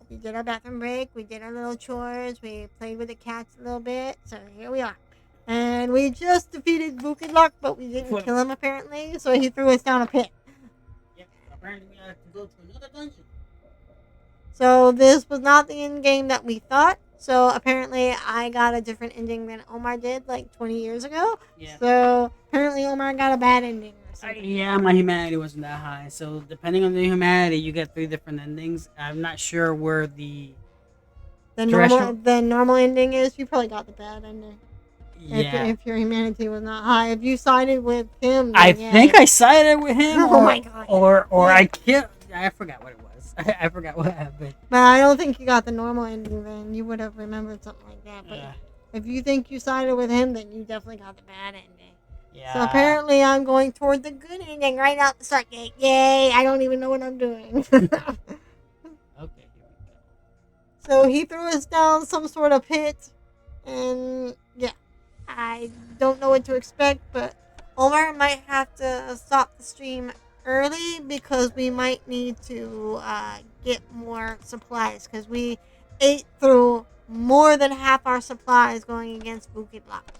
We did our bathroom break. We did our little chores. We played with the cats a little bit. So here we are. And we just defeated Bukidlock, but we didn't kill him apparently. So he threw us down a pit. Yep. Apparently, we have to go to another dungeon. So this was not the end game that we thought. So apparently I got a different ending than Omar did like 20 years ago. Yeah. So apparently Omar got a bad ending or something. Yeah, my humanity wasn't that high. So depending on the humanity, you get 3 different endings. I'm not sure where the The normal ending is you probably got the bad ending. Yeah. If your humanity was not high. If you sided with him, I think I sided with him. Oh my God. Or I killed. I forgot what it was. I forgot what happened. But I don't think you got the normal ending then. You would have remembered something like that. But if you think you sided with him, then you definitely got the bad ending. Yeah. So apparently I'm going toward the good ending right out the start gate. Yay! I don't even know what I'm doing. Okay, here we go. So he threw us down some sort of pit. And yeah, I don't know what to expect. But Omar might have to stop the stream early because we might need to get more supplies because we ate through more than half our supplies going against Bukit Block.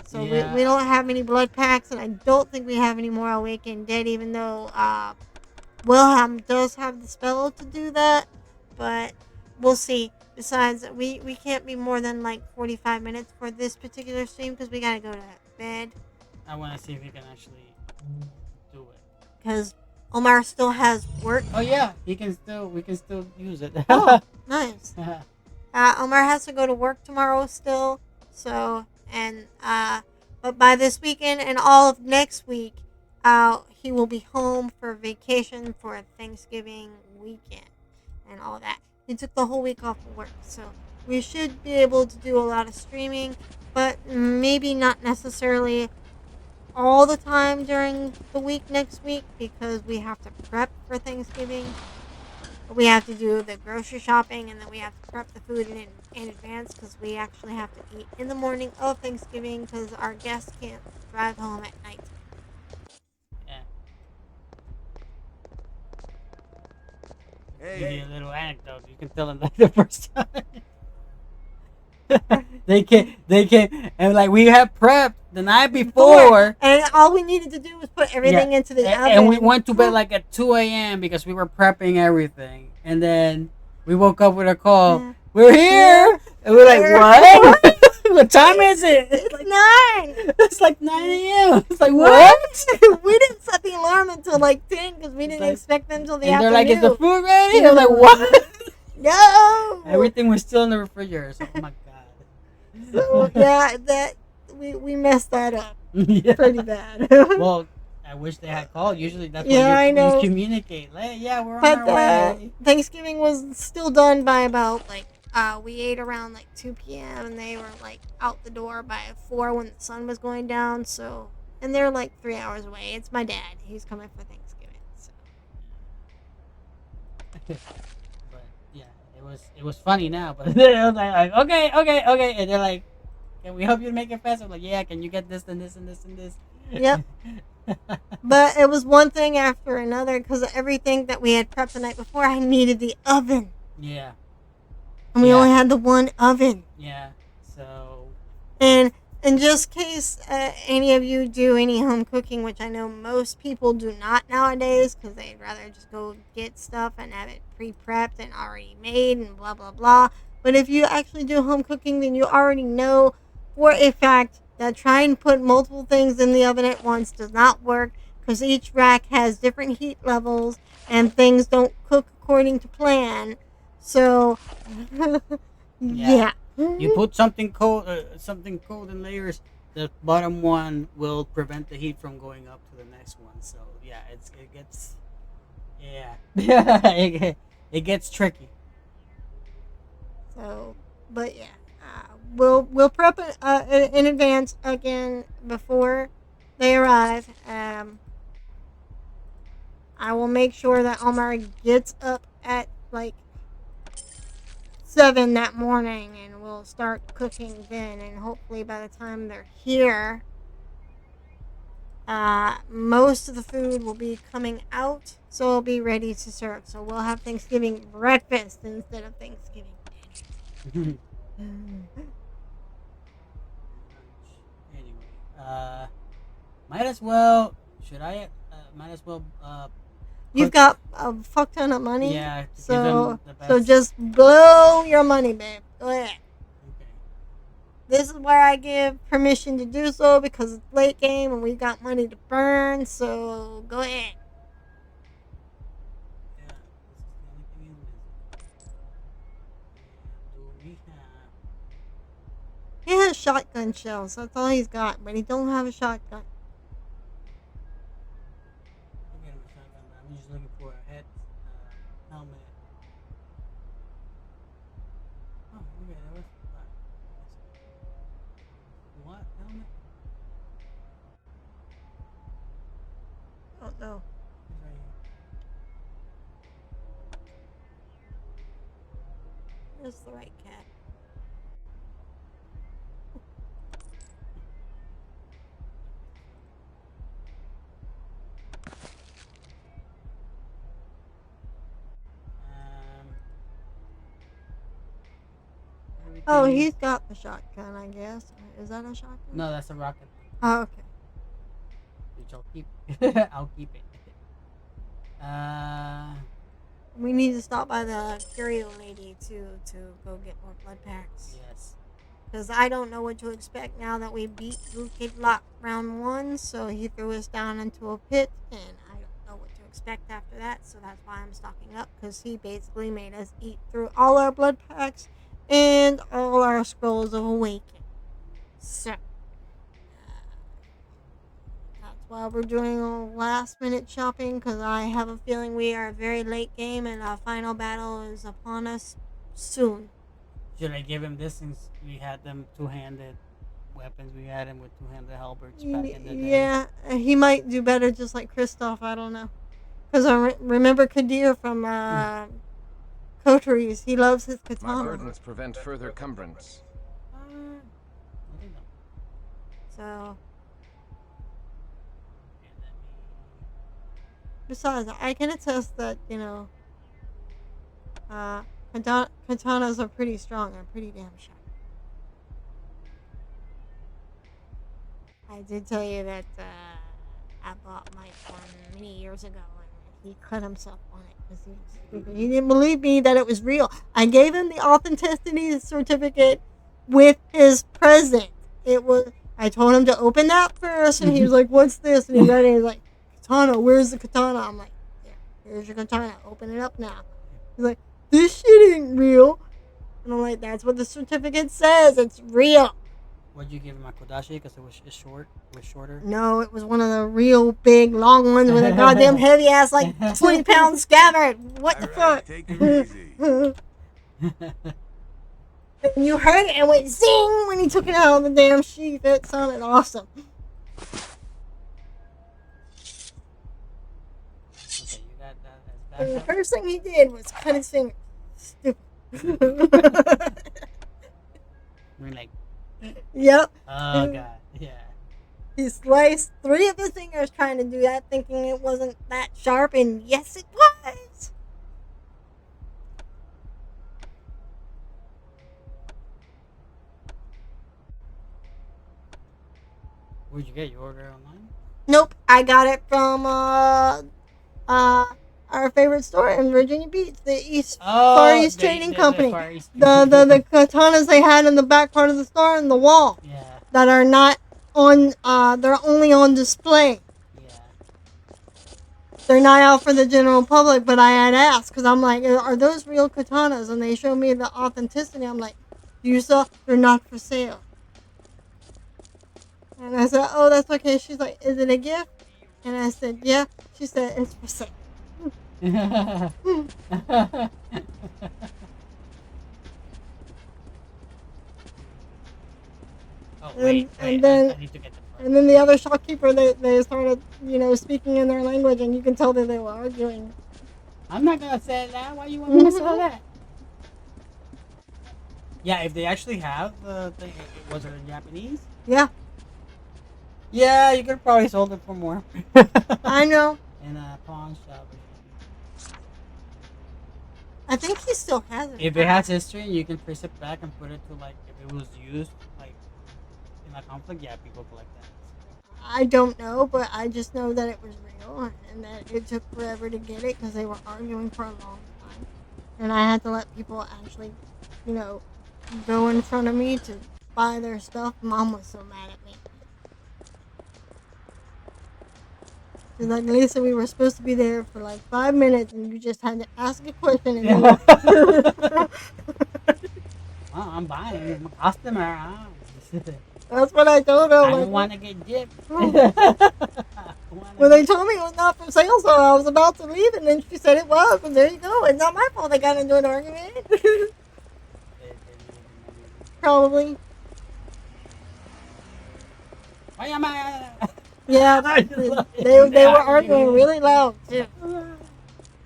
So we don't have any blood packs, and I don't think we have any more Awakened Dead, even though Wilhelm does have the spell to do that. But we'll see. Besides, we can't be more than like 45 minutes for this particular stream because we gotta go to bed. I want to see if we can actually do it. Because Omar still has work. Oh yeah, we can still use it. Oh, nice. Omar has to go to work tomorrow still. So, and but by this weekend and all of next week, he will be home for vacation for Thanksgiving weekend and all that. He took the whole week off of work, so we should be able to do a lot of streaming, but maybe not necessarily all the time during the week next week because we have to prep for Thanksgiving. We have to do the grocery shopping and then we have to prep the food in advance because we actually have to eat in the morning of Thanksgiving because our guests can't drive home at night. Yeah. Give you a little anecdote. You can tell them like the first time. they came, and like we had prepped the night before, and all we needed to do was put everything into the oven. And we went to bed like at 2 a.m. because we were prepping everything, and then we woke up with a call. Yeah. We're here, and we're like, what? What time is it? It's like 9. It's like 9 a.m. It's like what? We didn't set the alarm until like 10 because we didn't expect them until the afternoon. They're like, is the food ready? And I'm like, what? No. Everything was still in the refrigerator. So, oh my god. So yeah, that we messed that up pretty bad. Well, I wish they had called. Usually that's when you communicate. Like, yeah, we're on our way. Thanksgiving was still done by about like we ate around like 2 p.m. and they were like out the door by 4 when the sun was going down. So and they're like 3 hours away. It's my dad. He's coming for Thanksgiving. So. But yeah, it was funny now. But I was like okay, and they're like, can we help you to make it faster? I'm like, yeah, can you get this and this and this and this? Yep. But it was one thing after another because everything that we had prepped the night before, I needed the oven. Yeah. And we only had the one oven. Yeah. So. And in just case any of you do any home cooking, which I know most people do not nowadays because they'd rather just go get stuff and have it pre-prepped and already made and blah, blah, blah. But if you actually do home cooking, then you already know for a fact that trying to put multiple things in the oven at once does not work because each rack has different heat levels and things don't cook according to plan. So, yeah. You put something cold in layers. The bottom one will prevent the heat from going up to the next one. So yeah, it gets it gets tricky. So, but yeah, we'll prep in advance again before they arrive. I will make sure that Omar gets up at like 7 that morning and we'll start cooking then, and hopefully by the time they're here Most of the food will be coming out, so it'll be ready to serve. So we'll have Thanksgiving breakfast instead of Thanksgiving dinner. Anyway, might as well. Should I? Might as well. You've Put. got a fuck ton of money, Yeah, to give so them the so best. just blow your money, babe. Go ahead. Okay. This is where I give permission to do so because it's late game and we got money to burn. So go ahead. Yeah, this is the only thing is missing. And do we have? He has shotgun shells. That's all he's got, but he don't have a shotgun. Forget him a shotgun, but I'm just looking for a head, helmet. Oh, okay, there was what helmet? Oh no, It's right that's the right cat. here. Oh, Everything is. he's got the shotgun, I guess. Is that a shotgun? No, that's a rocket. Oh, okay. Which I'll keep. I'll keep it. Uh, We need to stop by the curio lady to go get more blood packs. yes. Because I don't know what to expect now that we beat Blue Kid Lock round one. So he threw us down into a pit, and I don't know what to expect after that. So that's why I'm stocking up, because he basically made us eat through all our blood packs and all our scrolls of awakening. So that's why we're doing a last minute shopping, because I have a feeling we are a very late game and our final battle is upon us soon. Should I give him this since we had them two-handed weapons? We had him with two-handed halberds back in the day. Yeah, he might do better just like Kristoff. I don't know. Because I remember Kadir from Coteries. He loves his My katana. burdens prevent further cumbrance. I don't know. So, Okay, let me. besides, I can attest that, uh, katanas are pretty strong and pretty damn sharp. I did tell you that I bought Mike one many years ago, and he cut himself on it because he was stupid. He didn't believe me that it was real. I gave him the authenticity certificate with his present. It was. I told him to open that first, and he was like, "What's this?" And he read it. He's like, "Katana, where's the katana?" I'm like, "There, here's your katana. Open it up now." He's like, "This shit ain't real," and I'm like, "That's what the certificate says. It's real." What'd you give him a kodashi? Because it's short. It was shorter. No, it was one of the real big, long ones with a goddamn heavy ass, like 20-pound scabbard. What the fuck? Take it easy. And you heard it and went zing when he took it out of the damn sheath. It sounded awesome. Okay, you got that And as the backup. first thing he did was cut his finger. Stupid. We're like, Yep. oh god, yeah. He sliced 3 of his fingers trying to do that, thinking it wasn't that sharp, and yes, it was. Where'd you get your order online? Nope, I got it from uh our favorite store in Virginia Beach, the Far East Trading Company. Far East. The katanas they had in the back part of the store and the wall Yeah, that are not on they're only on display. yeah. They're not out for the general public, but I had asked because I'm like, are those real katanas? And they showed me the authenticity. I'm like, you saw they're not for sale. And I said, oh, that's okay. She's like, is it a gift? And I said, yeah. She said, it's for sale. Oh wait, And I then need to get the part. and then the other shopkeeper, they started, speaking in their language, and you can tell that they were arguing. I'm not gonna sell that. Why you want me to sell that? Yeah, if they actually have the thing, was it in Japanese? Yeah. Yeah, you could probably sold it for more. I know. In a pawn shop. I think he still has it. If it has history, you can trace it back and put it to like if it was used like in a conflict. Yeah, people collect that. I don't know, but I just know that it was real and that it took forever to get it because they were arguing for a long time. And I had to let people actually, you know, go in front of me to buy their stuff. Mom was so mad at me. She's like, Lisa, we were supposed to be there for like 5 minutes and you just had to ask a question and Yeah. leave. Well, I'm buying. I'm a customer. That's what I told her. I Like, don't want to get gypped. well, they told me it was not for sale, so I was about to leave, and then she said it was, and there you go. It's not my fault I got into an argument. Probably. Why am I? Yeah, they were arguing really loud, too.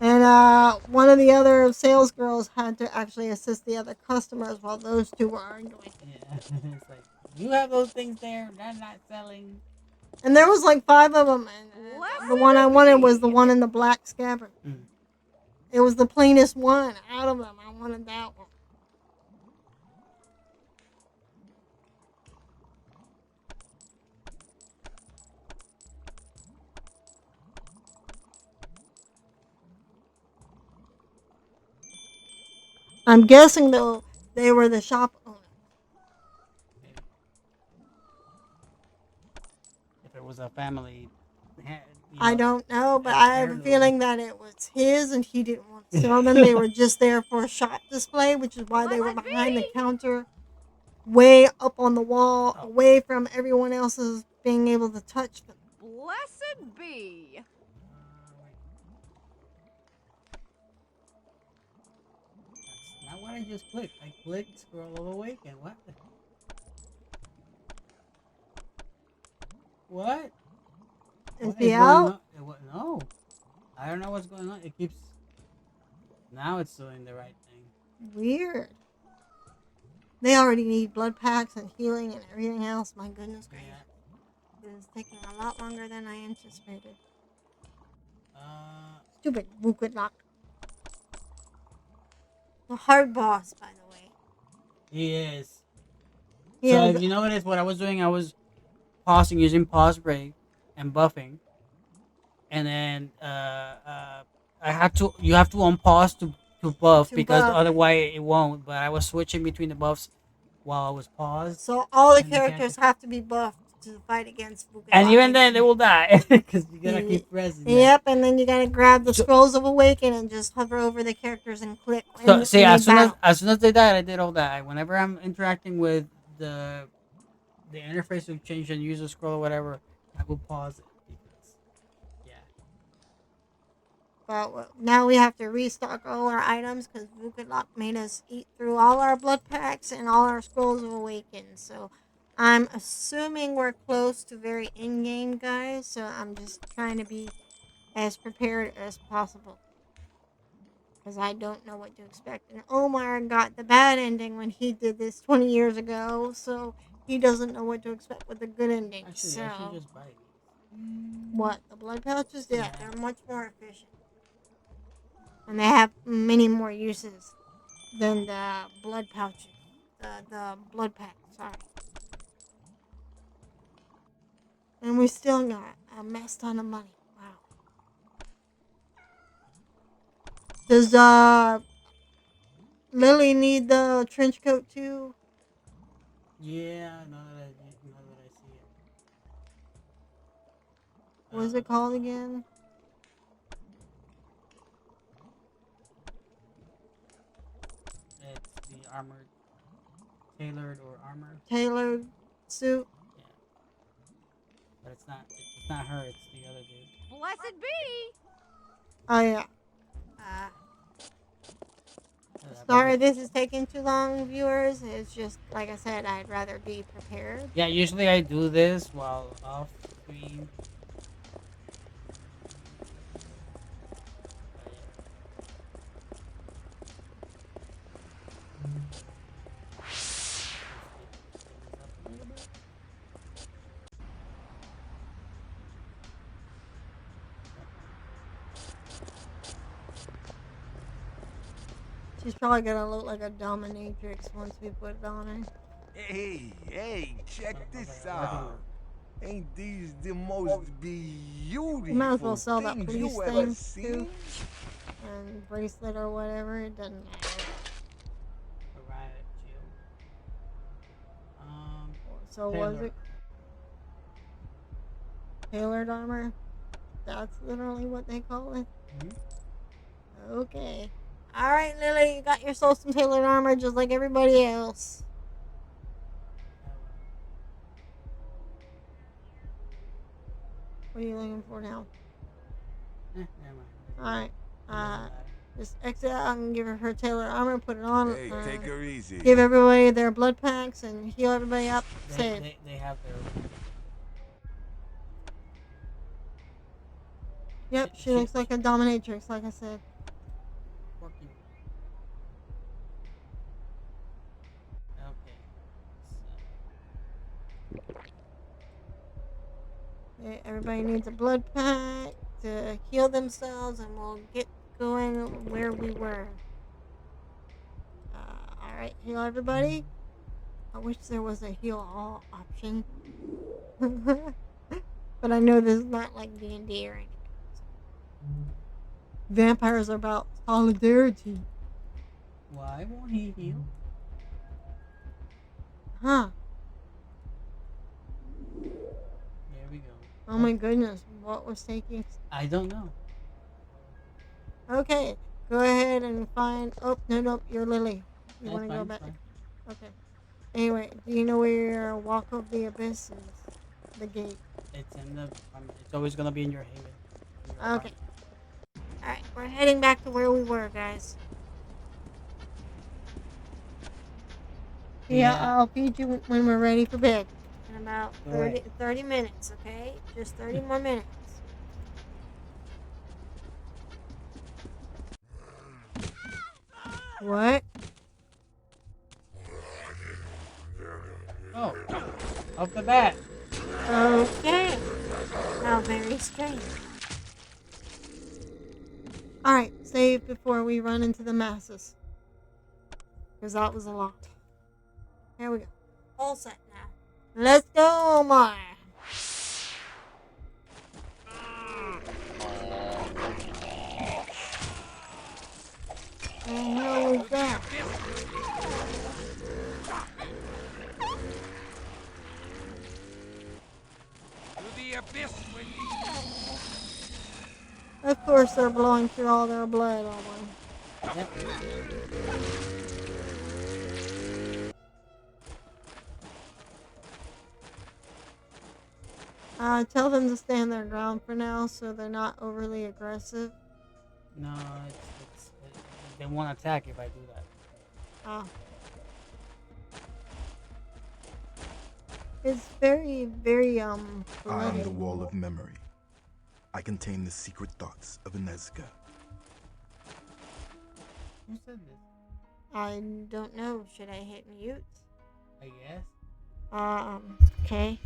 And one of the other sales girls had to actually assist the other customers while those two were arguing. Yeah, it's like you have those things there. They're not selling. And there was like 5 of them, and the one I wanted was the one in the black scabbard. Mm. It was the plainest one out of them. I wanted that one. I'm guessing though they were the shop owner. If it was a family, I don't know, but I have a feeling that it was his and he didn't want to sell them. They were just there for a shop display, which is why they were behind the counter, way up on the wall, away from everyone else's being able to touch them. Blessed be. That's not what I just clicked. I clicked scroll all the way and what? What? Is What he is out? going on? No. I don't know what's going on. It keeps. Now it's doing the right thing. Weird. They already need blood packs and healing and everything else. My goodness gracious. Yeah. It's taking a lot longer than I anticipated. Uh. Stupid Wukadlock. The hard boss, by the way. He is. Yeah, So if you notice what I was doing, I was pausing using pause break and buffing, and then I had to. You have to unpause to buff because otherwise it won't. But I was switching between the buffs while I was paused. So all the characters have to be buffed to fight against Wukadlock. And even then, they will die because you gotta keep pressing. Yep, and then you gotta grab the scrolls of awaken and just hover over the characters and click. So see, as soon as they died, I did all that. Whenever I'm interacting with the interface to change and use a scroll or whatever, I will pause it because But now we have to restock all our items because Wukadlock made us eat through all our blood packs and all our scrolls of awaken. So I'm assuming we're close to very in-game, guys. So I'm just trying to be as prepared as possible. Because I don't know what to expect. And Omar got the bad ending when he did this 20 years ago. So he doesn't know what to expect with the good ending. Actually, I should just buy these. What? The blood pouches? Yeah, they're much more efficient. And they have many more uses than the blood pouches. The blood pack, sorry. And we still got a mess ton of money. Wow. Does Lily need the trench coat too? Yeah, now that I see it. What is it called again? It's the armored, tailored or armored. Tailored suit. Yeah, but it's not. It's not her. It's the other dude. Blessed be. Oh yeah. Sorry, this is taking too long, viewers. It's just like I said. I'd rather be prepared. Yeah, usually I do this while off screen. She's probably gonna look like a dominatrix once we put it on her. Hey, check Sounds this like a living out. room. Ain't these the most You might as well beautiful sell that things police you ever thing seen? too, and bracelet or whatever. It doesn't matter. The riot shield. So was Taylor. it tailored armor? That's literally what they call it. Okay. All right, Lily, you got yourself some tailored armor just like everybody else. What are you looking for now? Never mind. All right. Doesn't matter. Just exit out and give her tailored armor. Put it on. Hey, take her easy. Give everybody their blood packs and heal everybody up. Save. They have their. Yep, she looks like a dominatrix, like I said. Working. Okay. Okay, everybody needs a blood pack to heal themselves, and we'll get going where we were. Alright, heal everybody. I wish there was a heal all option. But I know this is not like D&D or anything. Vampires are about solidarity. Why won't he heal? Huh. There we go. Oh my goodness, what was taking... I don't know. Okay, go ahead and find... Oh, no, you're Lily. You That's want to go fine, back? fine. Okay. Anyway, do you know where your Walk of the Abyss is? The gate. It's in the. It's always gonna be in your haven. Okay. Alright, we're heading back to where we were, guys. Yeah, I'll feed you when we're ready for bed. In about 30 minutes, okay? Just 30 more minutes. What? Oh, off the bat. Okay. How very strange. Alright, save before we run into the masses. Because that was a lot. Here we go. All set now. Let's go, Omar. What the hell was that? To the abyss with Of course they're blowing through all their blood, Omar. Yep. Tell them to stand their ground for now so they're not overly aggressive. No, they won't attack if I do that. Oh. It's very, very, I am bloody. the wall of memory. I contain the secret thoughts of Inezca. Who said this? I don't know. Should I hit mute? I guess. Okay.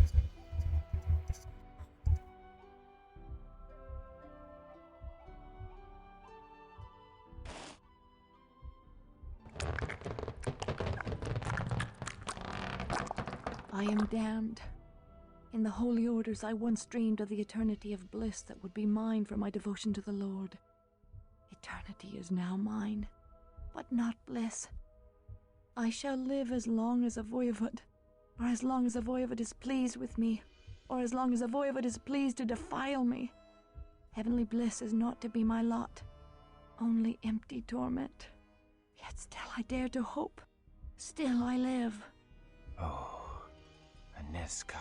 I am damned. In the holy orders, I once dreamed of the eternity of bliss that would be mine for my devotion to the Lord. Eternity is now mine, but not bliss. I shall live as long as a voivod, or as long as a voivod is pleased with me, or as long as a voivod is pleased to defile me. Heavenly bliss is not to be my lot, only empty torment. Yet still I dare to hope. Still I live. Oh, Inezca.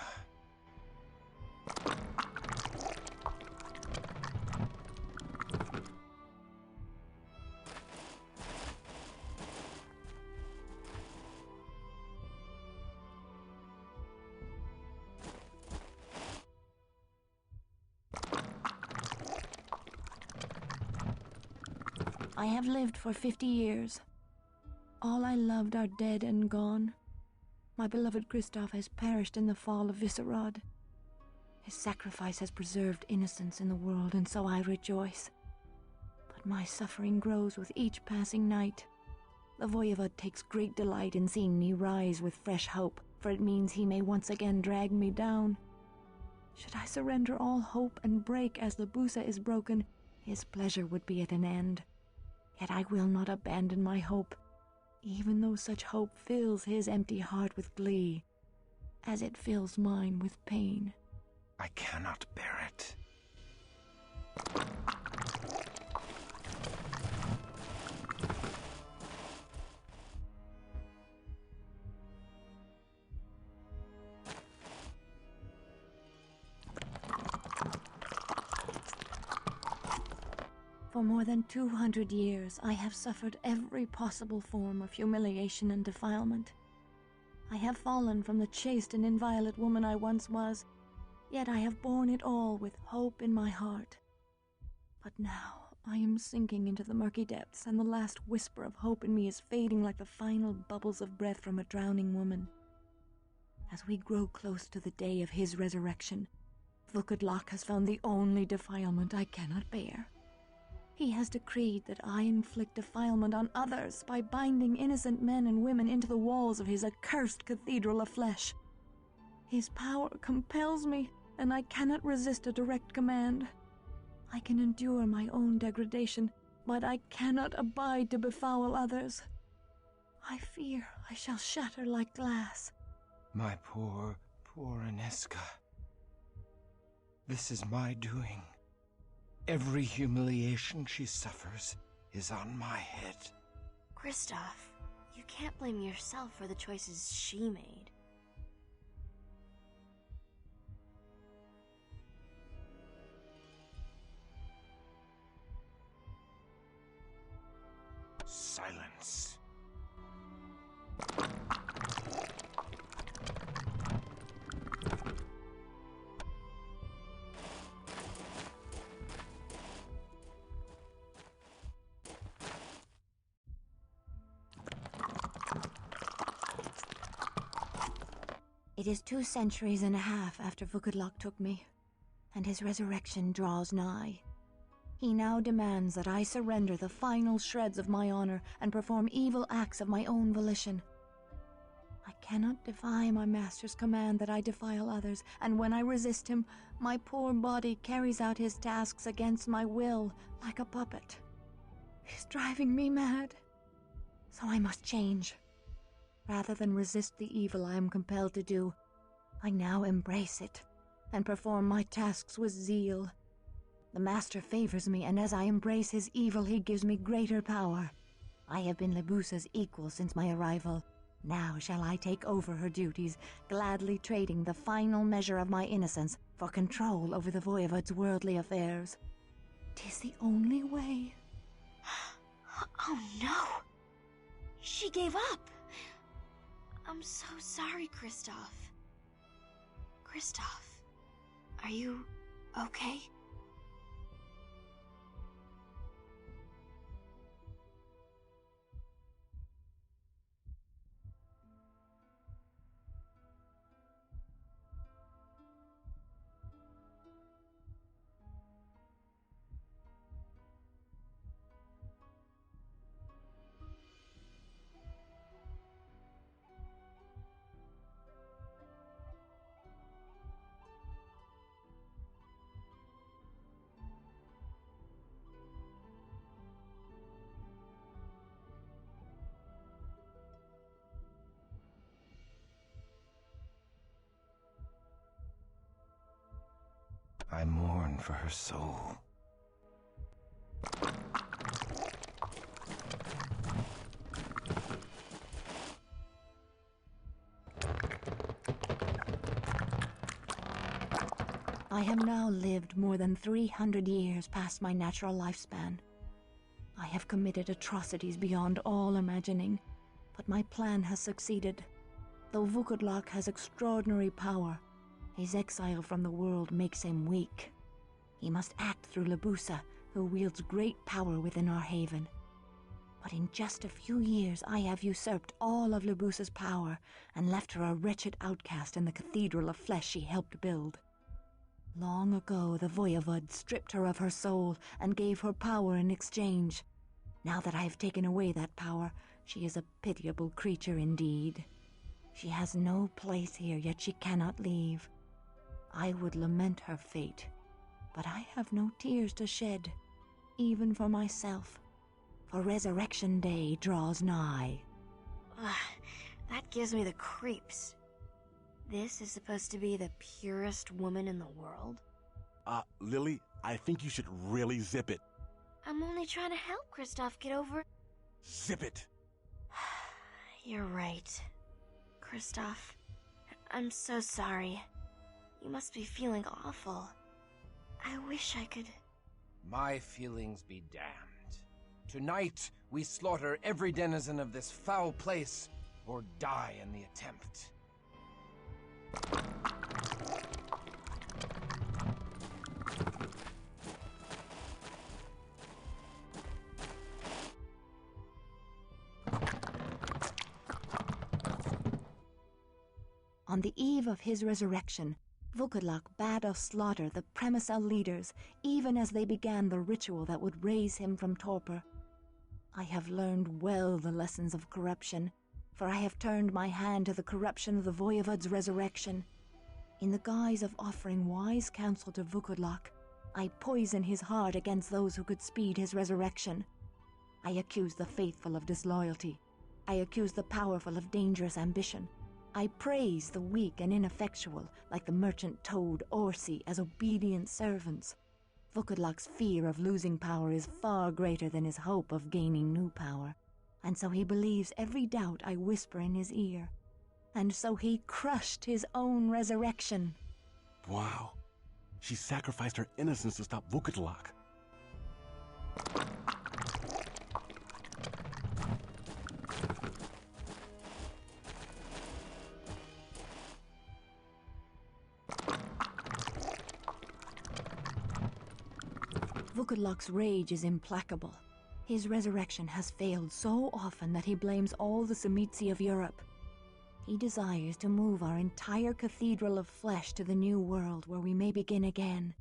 I have lived for 50 years. All I loved are dead and gone. My beloved Kristoff has perished in the fall of Viscerad. His sacrifice has preserved innocence in the world, and so I rejoice. But my suffering grows with each passing night. The voivode takes great delight in seeing me rise with fresh hope, for it means he may once again drag me down. Should I surrender all hope and break as Lebusa is broken, his pleasure would be at an end. Yet I will not abandon my hope, even though such hope fills his empty heart with glee, as it fills mine with pain. I cannot bear it. For more than 200 years, I have suffered every possible form of humiliation and defilement. I have fallen from the chaste and inviolate woman I once was, yet I have borne it all with hope in my heart. But now I am sinking into the murky depths, and the last whisper of hope in me is fading like the final bubbles of breath from a drowning woman. As we grow close to the day of his resurrection, Vukadlok has found the only defilement I cannot bear. He has decreed that I inflict defilement on others by binding innocent men and women into the walls of his accursed cathedral of flesh. His power compels me, and I cannot resist a direct command. I can endure my own degradation, but I cannot abide to befoul others. I fear I shall shatter like glass. My poor, poor Aneska. This is my doing. Every humiliation she suffers is on my head. Kristoff, you can't blame yourself for the choices she made. Silence. It is 2 centuries and a half after Vukadlok took me, and his resurrection draws nigh. He now demands that I surrender the final shreds of my honor and perform evil acts of my own volition. I cannot defy my master's command that I defile others, and when I resist him, my poor body carries out his tasks against my will, like a puppet. He's driving me mad. So I must change. Rather than resist the evil I am compelled to do, I now embrace it and perform my tasks with zeal. The Master favors me, and as I embrace his evil, he gives me greater power. I have been Lebusa's equal since my arrival. Now shall I take over her duties, gladly trading the final measure of my innocence for control over the Voivode's worldly affairs. 'Tis the only way. Oh no! She gave up! I'm so sorry, Kristoff. Kristoff, are you okay? I mourn for her soul. I have now lived more than 300 years past my natural lifespan. I have committed atrocities beyond all imagining, but my plan has succeeded. Though Vukadlok has extraordinary power, his exile from the world makes him weak. He must act through Lebusa, who wields great power within our haven. But in just a few years I have usurped all of Lebusa's power and left her a wretched outcast in the cathedral of flesh she helped build. Long ago the Voivode stripped her of her soul and gave her power in exchange. Now that I have taken away that power, She is a pitiable creature indeed. She has no place here, yet she cannot leave. I would lament her fate, but I have no tears to shed, even for myself, for Resurrection Day draws nigh. Ugh, that gives me the creeps. This is supposed to be the purest woman in the world? Lily, I think you should really zip it. I'm only trying to help Kristoff get over... Zip it! You're right. Kristoff, I'm so sorry. You must be feeling awful. I wish I could... My feelings be damned. Tonight, we slaughter every denizen of this foul place, or die in the attempt. On the eve of his resurrection, Vukodlak bade us slaughter the Premisel leaders, even as they began the ritual that would raise him from torpor. I have learned well the lessons of corruption, for I have turned my hand to the corruption of the Voivod's resurrection. In the guise of offering wise counsel to Vukodlak, I poison his heart against those who could speed his resurrection. I accuse the faithful of disloyalty. I accuse the powerful of dangerous ambition. I praise the weak and ineffectual, like the merchant toad Orsi, as obedient servants. Vukodlak's fear of losing power is far greater than his hope of gaining new power, and so he believes every doubt I whisper in his ear. And so he crushed his own resurrection. Wow. She sacrificed her innocence to stop Vukodlak. Vukodlak's rage is implacable. His resurrection has failed so often that he blames all the Tzimisce of Europe. He desires to move our entire cathedral of flesh to the new world where we may begin again.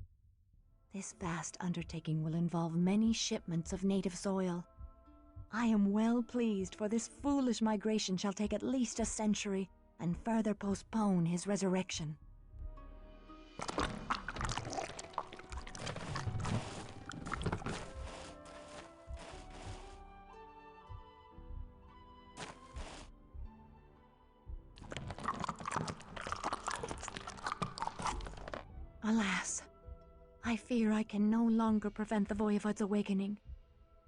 This vast undertaking will involve many shipments of native soil. I am well pleased, for this foolish migration shall take at least a century and further postpone his resurrection. Alas, I fear I can no longer prevent the Voivod's awakening.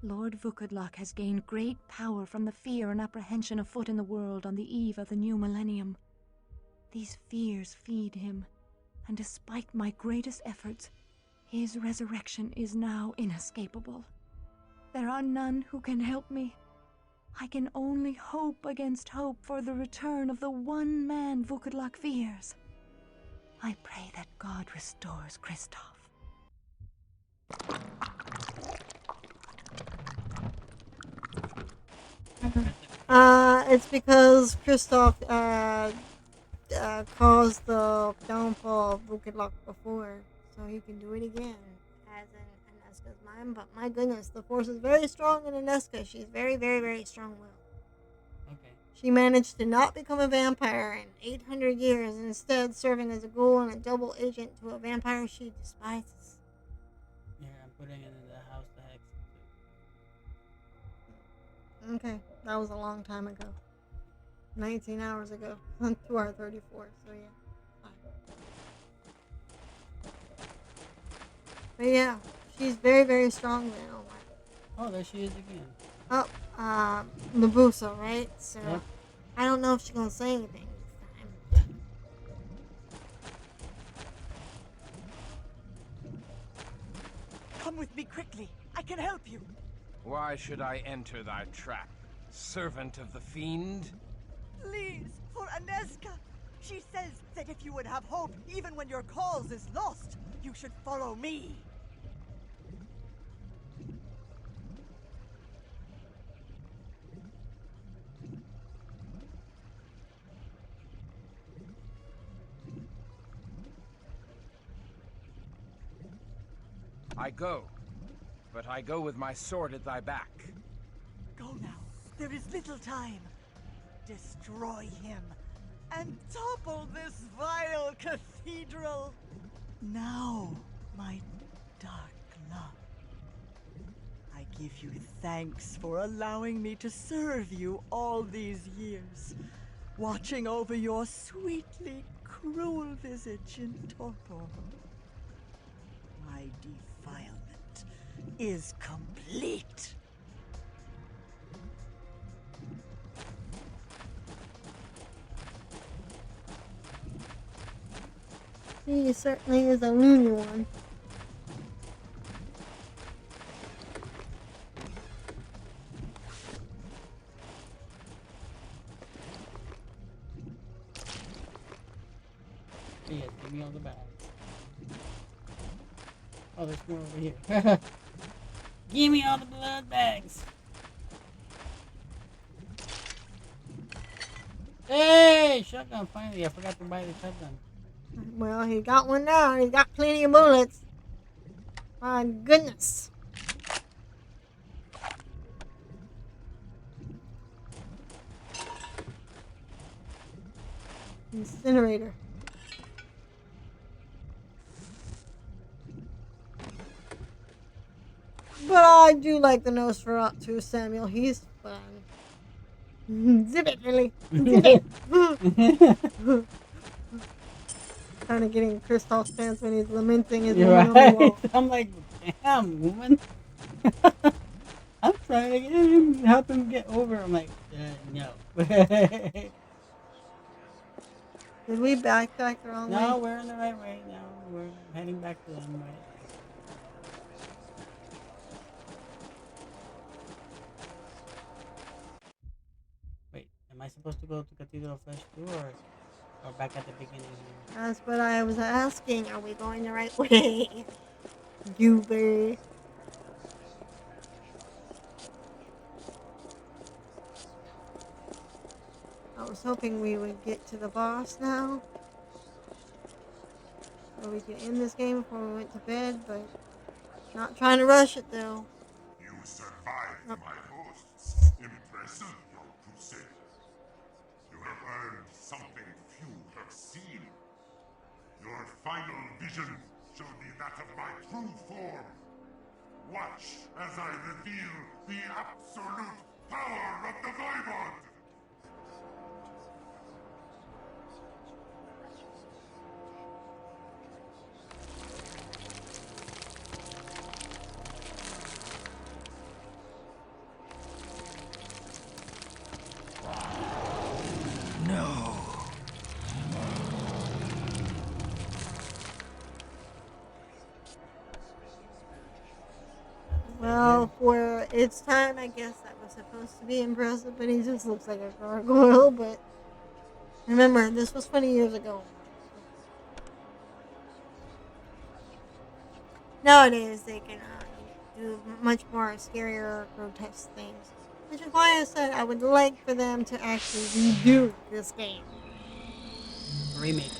Lord Vukodlak has gained great power from the fear and apprehension afoot in the world on the eve of the new millennium. These fears feed him, and despite my greatest efforts, his resurrection is now inescapable. There are none who can help me. I can only hope against hope for the return of the one man Vukodlak fears. I pray that God restores Kristoff. It's because Kristoff caused the downfall of Vukodlak before, so he can do it again, as in Aneska's mind. But my goodness, the Force is very strong in Aneska. She's very, very, very strong-willed. Okay. She managed to not become a vampire in 800 years, instead serving as a ghoul and a double agent to a vampire she despises. Yeah, I'm putting it in the house the hex. Okay, that was a long time ago. 19 hours ago. To our 34, so yeah. Fine. But yeah, she's very, very strong now. Oh, there she is again. Oh, Mabusa, right? So, Yep. I don't know if she's gonna say anything this time. Come with me quickly. I can help you. Why should I enter thy trap, servant of the fiend? Please, for Aneska. She says that if you would have hope, even when your cause is lost, you should follow me. I go, but I go with my sword at thy back. Go now. There is little time. Destroy him and topple this vile cathedral. Now, my dark love, I give you thanks for allowing me to serve you all these years, watching over your sweetly cruel visage in torpor. My defilement is complete. He certainly is a loony one. Yes, give me all the bags. Oh, there's more over here. Give me all the blood bags. Hey, shotgun, finally. I forgot to buy the shotgun. Well, he got one now. He got plenty of bullets. My goodness. Incinerator. But I do like the Nosferatu Samuel. He's fun. Zip it, Lily. Zip it. Kind of getting Kristoff's pants when he's lamenting his You're woman on the right. wall. I'm like, damn, woman. I'm trying to get him, help him get over. I'm like, no. Did we backtrack the wrong way? No, we're in the right way now. We're heading back to them, right? Wait, am I supposed to go to Cathedral of Flesh too, or back at the beginning here? That's what I was asking. Are we going the right way? Goober. I was hoping we would get to the boss now, so we could end this game before we went to bed, but not trying to rush it though. You survived my hosts. Impressive, young crusader. You have earned something few have seen. Your final vision shall be that of my true form. Watch as I reveal the absolute power of the Voivod! Well, for its time, I guess that was supposed to be impressive, but he just looks like a gargoyle. But remember, this was 20 years ago. Nowadays, they can do much more scarier, grotesque things. Which is why I said I would like for them to actually redo this game. Remake.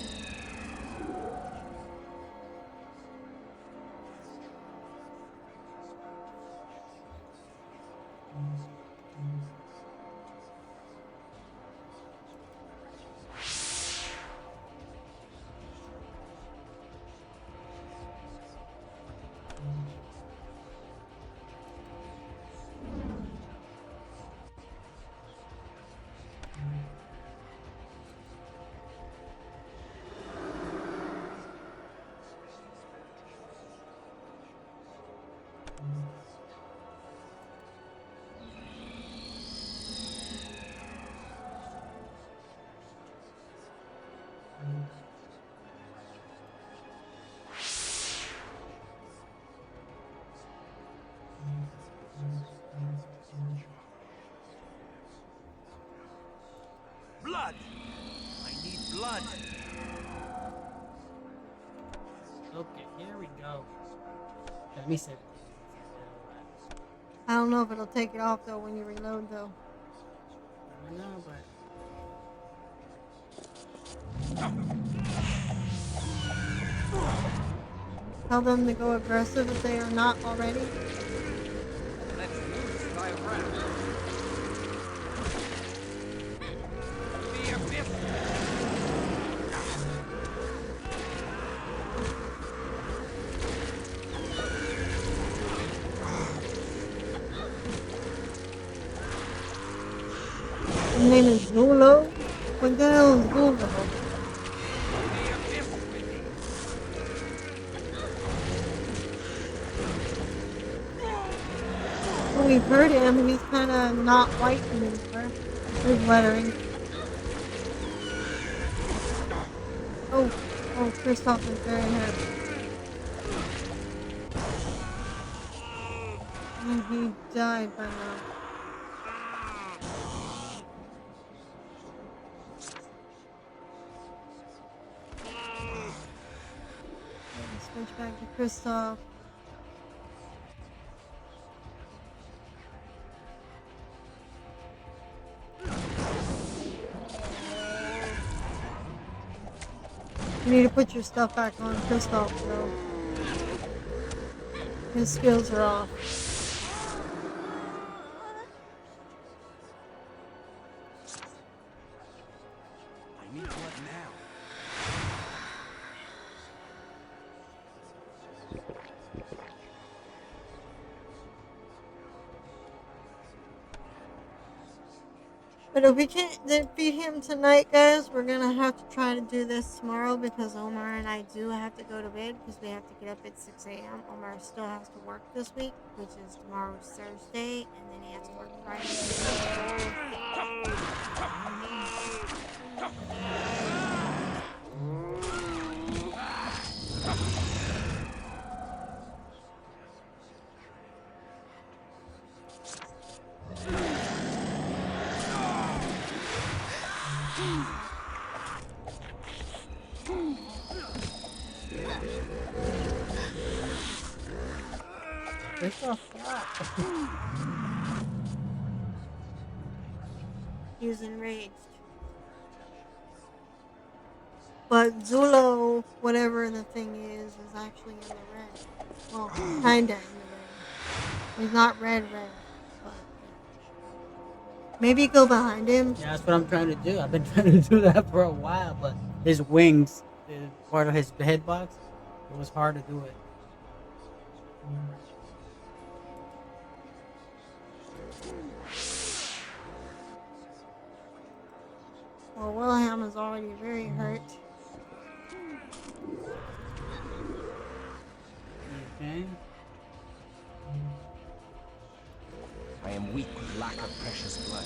Blood! I need blood! Okay, here we go. Let me sit. I don't know if it'll take it off though when you reload though. I know, but Tell them to go aggressive if they are not already. Let's loose thy wrath. His name is Zulo? What the hell is Zulo? Well, we've heard him. He's kind of not white anymore. His lettering. Oh, Kristoff is very hurt. And he died by now. Switch back to Kristoff. You need to put your stuff back on Kristoff, though. His skills are off. I need blood now. But if we can't defeat him tonight, guys, we're gonna have to try to do this tomorrow because Omar and I do have to go to bed because we have to get up at 6 a.m. Omar still has to work this week, which is tomorrow's Thursday, and then he has to work Friday. He was enraged. But Zulo, whatever the thing is actually in the red. Well, kinda in the red. He's not red, but maybe go behind him. Yeah, that's what I'm trying to do. I've been trying to do that for a while, but his wings, part of his head box, it was hard to do it. Well, Wilhelm is already very hurt. Okay. I am weak with lack of precious blood.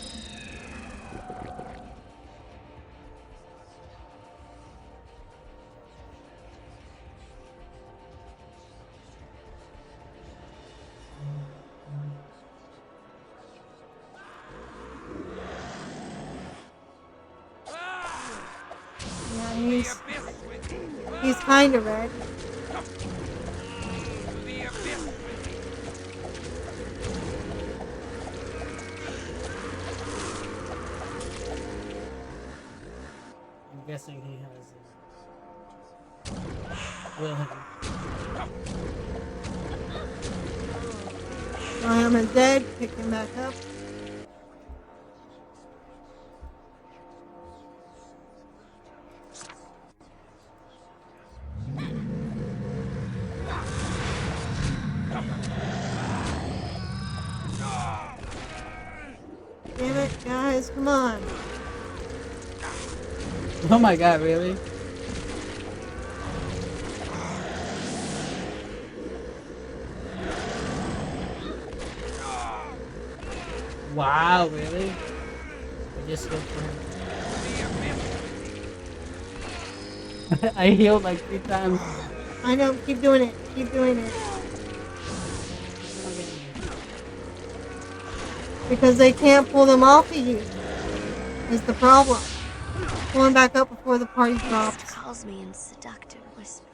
Yeah, he's kind of red. I'm guessing he has Wilhelm. Wilhelm is dead. Pick him back up. Damn it, guys, come on. Oh my god, really? Wow, really? I just hit him. I healed like 3 times. I know, keep doing it. Keep doing it. Because they can't pull them off of you. Is the problem. Pulling back up before the party drops. Calls me in seductive whispers.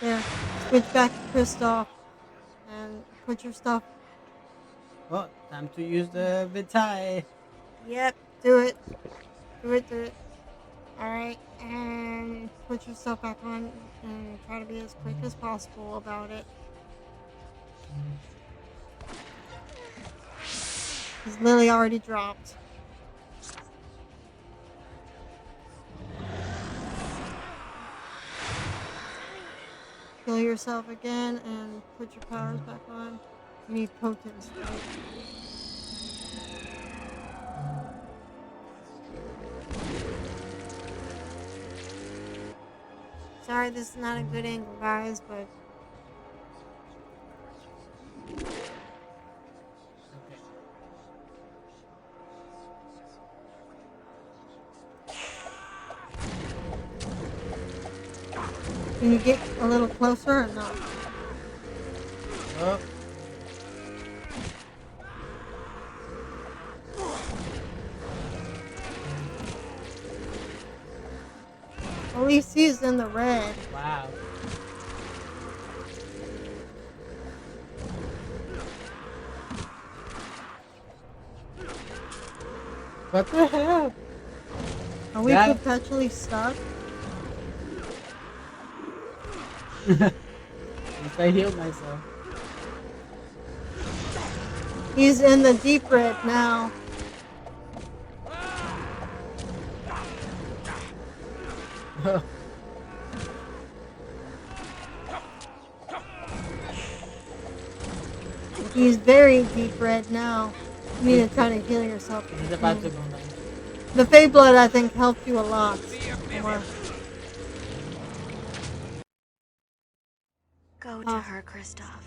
There. Switch back to Kristoff. And put your stuff. Well, time to use the Vitae. Yep, do it. Do it. Alright, and put your stuff back on and try to be as quick as possible about it. Because Lily already dropped. heal yourself again and put your powers back on, you need potence, right? Sorry, this is not a good angle, guys, but can you get a little closer or not? Oh. At least he's in the red. Wow. What the hell? Are we perpetually stuck? At least I healed myself. He's in the deep red now. He's very deep red now. You need to try to heal yourself. He's about to go down. The Fey Blood, I think, helped you a lot. More. Go to her, Kristoff.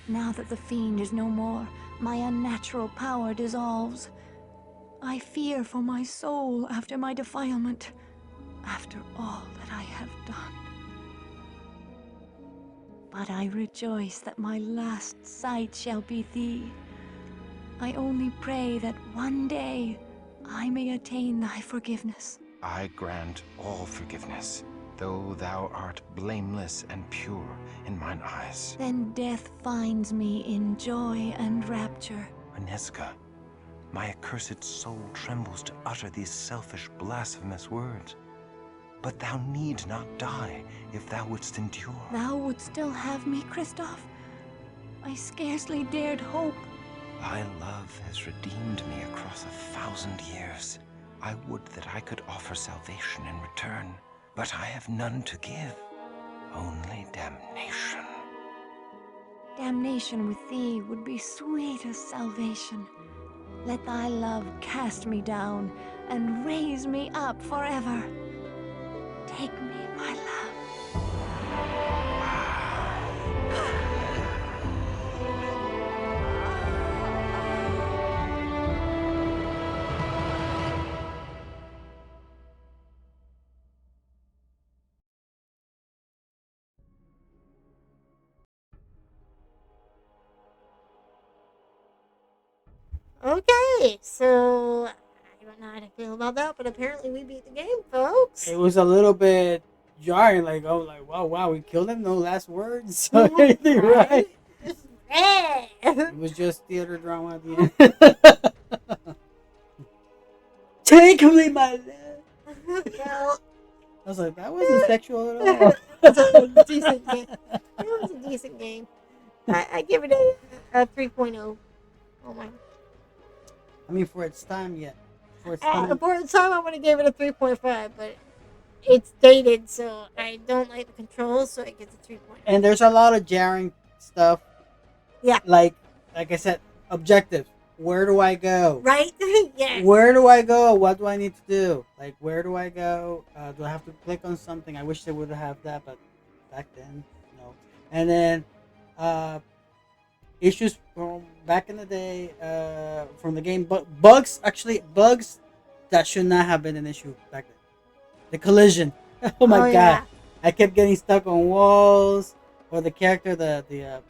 Now that the fiend is no more, my unnatural power dissolves. I fear for my soul after my defilement, after all that I have done. But I rejoice that my last sight shall be thee. I only pray that one day I may attain thy forgiveness. I grant all forgiveness, though thou art blameless and pure in mine eyes. Then death finds me in joy and rapture. Aneska, my accursed soul trembles to utter these selfish, blasphemous words. But thou need not die if thou wouldst endure. Thou would still have me, Kristoff? I scarcely dared hope. Thy love has redeemed me across 1,000 years. I would that I could offer salvation in return, but I have none to give, only damnation. Damnation with thee would be sweet as salvation. Let thy love cast me down and raise me up forever. Take me, my love. Okay, so I don't know how to feel about that, but apparently we beat the game, folks. It was a little bit jarring, like, oh, like, wow, we killed him, no last words, so anything right? It was just theater drama at the end. Take me, my love. Well, I was like, that wasn't sexual at all. It was a decent game. It was a decent game. I give it a 3.0. Oh my. I mean, for its time, yeah. For its time, I would have gave it a 3.5, but it's dated, so I don't like the controls, so it gets a 3.0. And there's a lot of jarring stuff. Yeah. Like I said, objectives. Where do I go? Right? Yes. Where do I go? What do I need to do? Like, where do I go? Do I have to click on something? I wish they would have that, but back then, no. And then, issues from back in the day, from the game, bugs that should not have been an issue back then. The collision. Oh my god. Yeah. I kept getting stuck on walls, or the character, the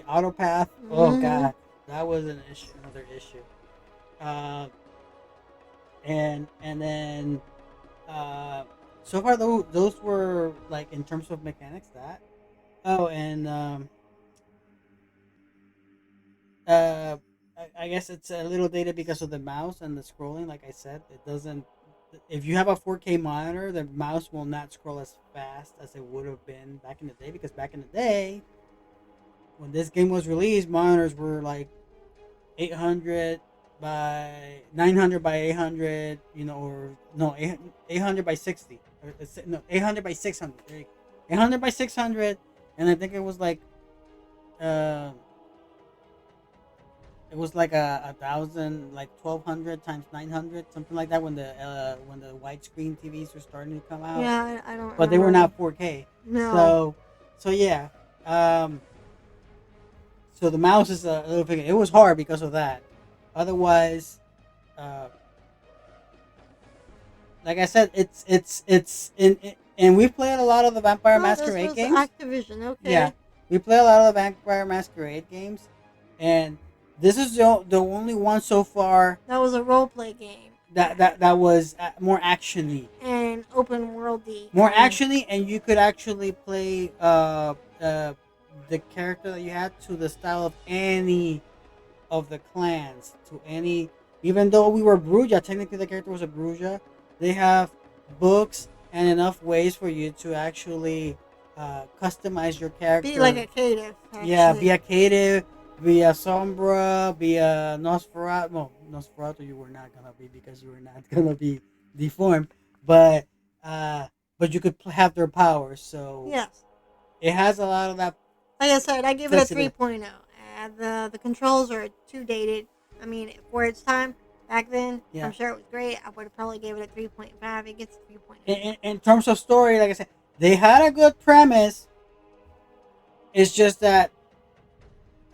auto path. Mm-hmm. Oh god. That was an issue, another issue. And then, so far those were like in terms of mechanics that. Oh, and I guess it's a little dated because of the mouse and the scrolling. Like I said, it doesn't. If you have a 4K monitor, the mouse will not scroll as fast as it would have been back in the day. Because back in the day, when this game was released, monitors were like 800 by 900 by 800, or no, 800 by 60, or no, 800 by 600. 800 by 600, and I think uh, it was like a thousand, like 1200 times 900, something like that. When the widescreen TVs were starting to come out, Yeah, I don't but they were remember. not 4K. No. So yeah. So the mouse is a little bit. It was hard because of that. Otherwise, uh, like I said, it's and we played a lot of the Vampire Oh, this Masquerade was games. Activision. Yeah, Okay. we play a lot of the Vampire Masquerade games, and this is the only one so far That was a role play game. that was more actiony, And open worldy. more actiony, and you could actually play the character that you had to the style of any of the clans, to any. Even though we were Bruja, technically the character was a Bruja. They have books and enough ways for you to actually customize your character. Be like a cative. Actually. Yeah, be a cative, be a Sombra, be a Nosferatu. Well, Nosferatu you were not gonna be because you were not gonna be deformed. But you could have their powers. So Yes. it has a lot of that. Like I said, I give it a 3.0. The controls are too dated. I mean, for its time back then, Yeah. I'm sure it was great. I would have probably gave it a 3.5. It gets a 3.0. In terms of story, like I said, they had a good premise. It's just that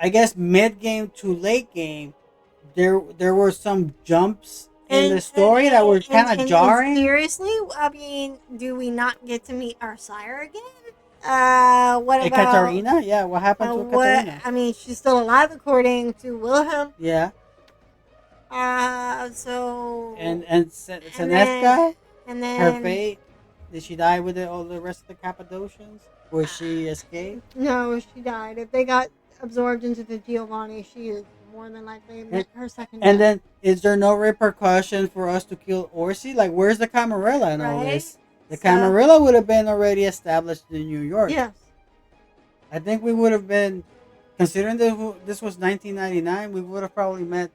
I guess mid game to late game, there were some jumps in the story that were kind of jarring. And seriously, I mean, do we not get to meet our sire again? What about Katarina? Yeah, what happened to Katarina? I mean, she's still alive according to Wilhelm. Yeah. So. And Seneska, and then her fate. Did she die with all the rest of the Cappadocians? Or she escaped? No, she died. If they got absorbed into the Giovanni, she is more than likely her second. And death. then, is there no repercussion for us to kill Orsi? Like, where's the Camarilla in all this? The Camarilla would have been already established in New York. Yes. I think we would have been, considering this was 1999, we would have probably met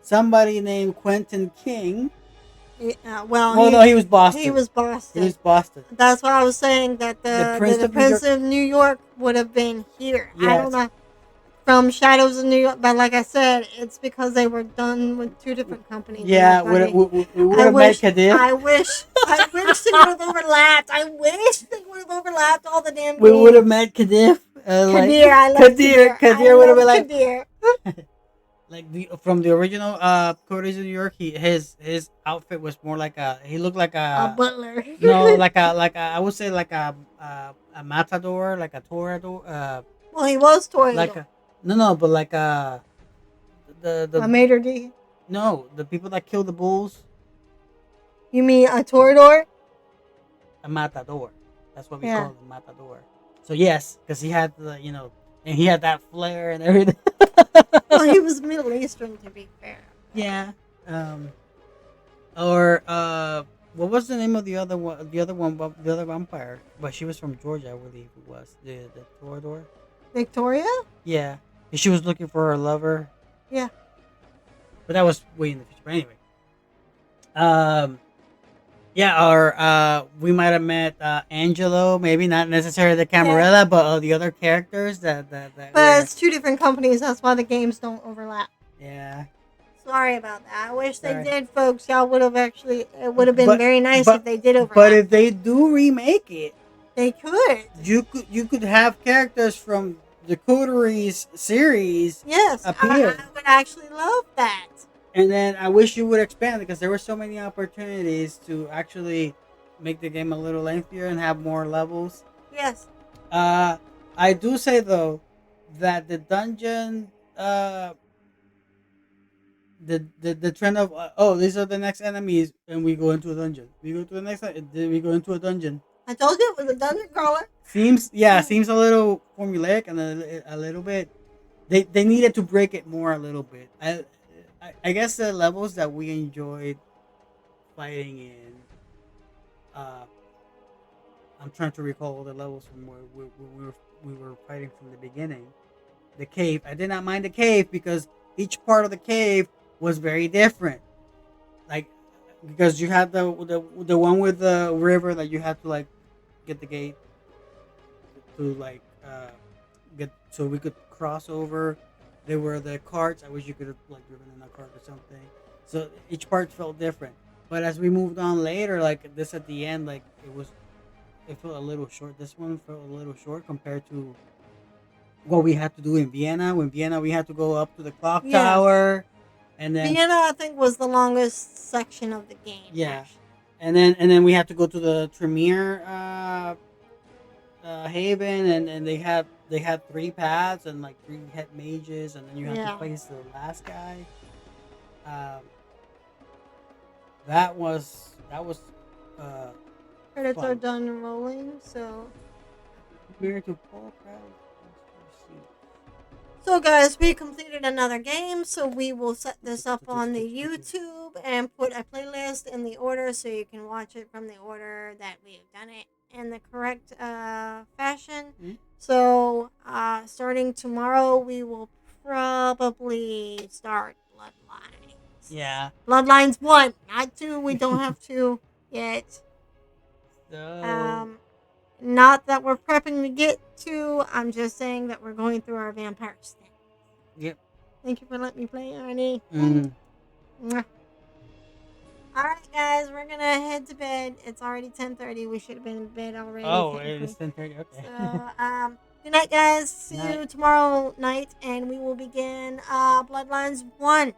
somebody named Quentin King. No, he was Boston. He was Boston. He was Boston. That's why I was saying that the Prince of New York would have been here. Yes. I don't know. From Shadows of New York, but like I said, it's because they were done with two different companies. Yeah, we would have met Kadir. I wish they would have overlapped. I wish they would have overlapped all the damn. We would have met Kadir. Kadir, I love Kadir. Kadir would have been like Kadir. Like from the original Codes of New York, his outfit was more like he looked like a butler. No, like a I would say like a matador, like a toreador. Well, he was toreador. Like but like the a maitre d'. No, the people that kill the bulls. You mean a toreador? A matador. That's what we call him, matador. So yes, because he had the and he had that flair and everything. Well, he was Middle Eastern, to be fair. Yeah. Or what was the name of the other one? The other vampire, but she was from Georgia, I believe it was the Toreador. Victoria? Yeah, she was looking for her lover. Yeah. But that was way in the future. But anyway. Yeah, or we might have met Angelo, maybe not necessarily the Camarilla, but the other characters that. But it's two different companies. That's why the games don't overlap. Yeah. Sorry about that. I wish they did, folks. Y'all would have actually. It would have been very nice if they did overlap. But if they do remake it, they could. You could have characters from the Coteries series. Yes, appear. I would actually love that. And then I wish you would expand because there were so many opportunities to actually make the game a little lengthier and have more levels. Yes. I do say though that the dungeon, the trend of these are the next enemies and we go into a dungeon. We go to the next. We go into a dungeon. I told you it was a dungeon crawler. Seems a little formulaic and a little bit. They needed to break it more a little bit. I guess the levels that we enjoyed fighting in, I'm trying to recall the levels from where we were fighting from the beginning. The cave. I did not mind the cave because each part of the cave was very different. Like because you had the one with the river that you had to like get the gate to like get so we could cross over. There were the carts. I wish you could have like driven in a cart or something. So each part felt different. But as we moved on later, like this at the end, like it felt a little short. This one felt a little short compared to what we had to do in Vienna. When Vienna, we had to go up to the clock Yes. tower, and then Vienna, I think, was the longest section of the game. yeah, Actually. and then we had to go to the Tremere Haven, and they had three paths and like three head mages, and then you had to Yeah. face the last guy. Um, that was Credits are fun. done rolling, so. Compared to Paul Proud. So, guys, we completed another game, so we will set this up on the YouTube and put a playlist in the order so you can watch it from the order that we've done it in the correct fashion. Mm-hmm. So, starting tomorrow, we will probably start Bloodlines. Yeah. Bloodlines 1, not 2. We don't have 2 yet. So Not that we're prepping to get to. I'm just saying that we're going through our vampire stats. yep. Thank you for letting me play, Arnie. Mm. Mwah. Alright, guys, we're gonna head to bed. It's already 10:30. We should have been in bed already. Oh, technically. it's 10:30. Okay. So, good night, guys. See Night. you tomorrow night, and we will begin Bloodlines 1.